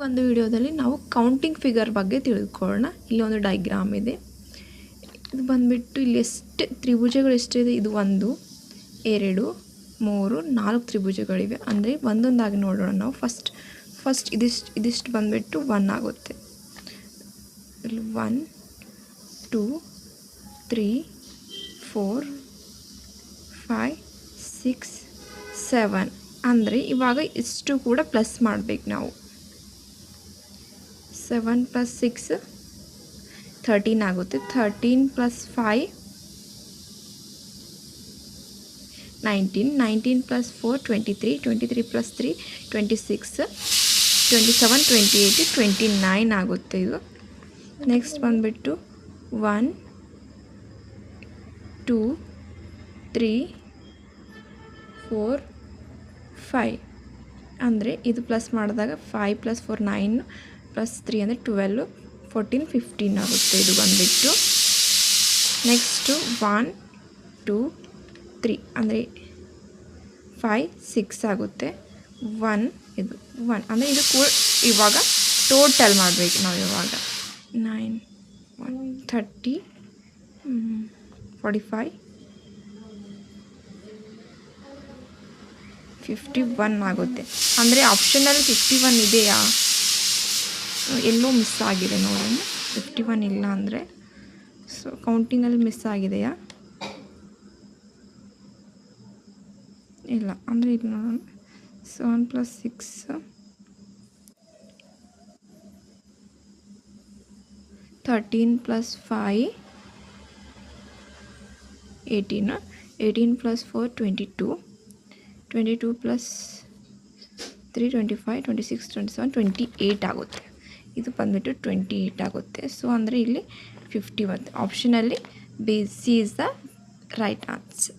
ಒಂದು ವಿಡಿಯೋದಲ್ಲಿ ನಾವು ಕೌಂಟಿಂಗ್ ಫಿಗರ್ ಬಗ್ಗೆ ತಿಳಿದುಕೊಳ್ಳೋಣ. ಇಲ್ಲಿ ಒಂದು ಡಯಾಗ್ರಾಮ್ ಇದೆ. ಇದು ಬಂದುಬಿಟ್ಟು ಇಲ್ಲಿ ಎಷ್ಟು ತ್ರಿಭುಜಗಳು ಎಷ್ಟಿದೆ, ಇದು 1 2 3 4 ತ್ರಿಭುಜಗಳಿವೆ. ಅಂದರೆ ಒಂದೊಂದಾಗಿ ನೋಡೋಣ ನಾವು. ಫಸ್ಟ್ ಇದಿಷ್ಟು ಬಂದುಬಿಟ್ಟು 1 ಆಗುತ್ತೆ. ಇಲ್ಲಿ 1 2 3 4 5 6 7 ಅಂದರೆ ಇವಾಗ ಇಷ್ಟು ಕೂಡ ಪ್ಲಸ್ ಮಾಡಬೇಕು ನಾವು. 7 + 6 13 ಆಗುತ್ತೆ. 13 + 5 19 19 + 4 23 23 + 3 26 27 28 29 ಆಗುತ್ತೆ ಇದು. ನೆಕ್ಸ್ಟ್ ಬಂದುಬಿಟ್ಟು 1 2 3 4 5 ಅಂದರೆ ಇದು ಪ್ಲಸ್ ಮಾಡಿದಾಗ 5 + 4 9 + 3 ಅಂದರೆ 12 14 15 ಆಗುತ್ತೆ ಇದು ಬಂದುಬಿಟ್ಟು. ನೆಕ್ಸ್ಟು 1 2 3 ಅಂದರೆ 5 6 ಆಗುತ್ತೆ. 1 ಇದು 1 ಅಂದರೆ ಇದು ಕೂಡ ಇವಾಗ ಟೋಟಲ್ ಮಾಡಬೇಕು ನಾವು. ಇವಾಗ 9 1 30 45 51 ಆಗುತ್ತೆ. ಅಂದರೆ ಆಪ್ಷನಲ್ಲಿ 51 ಇದೆಯಾ, ಎಲ್ಲೋ ಮಿಸ್ ಆಗಿದೆ ನೋಡೋಣ. 51 ಇಲ್ಲ ಅಂದರೆ ಸೊ ಕೌಂಟಿಂಗಲ್ಲಿ ಮಿಸ್ ಆಗಿದೆಯಾ, ಇಲ್ಲ ಅಂದರೆ ಇದು ನೋಡೋಣ. 7 + 6 13 + 5 18 18 + 4 22 22 + 3 25 26 27 28 ಆಗುತ್ತೆ. ಇದು ಬಂದುಬಿಟ್ಟು 28 ಆಗುತ್ತೆ. ಸೊ ಅಂದರೆ ಇಲ್ಲಿ 51 ಆಪ್ಷನಲ್ಲಿ B C is the right answer.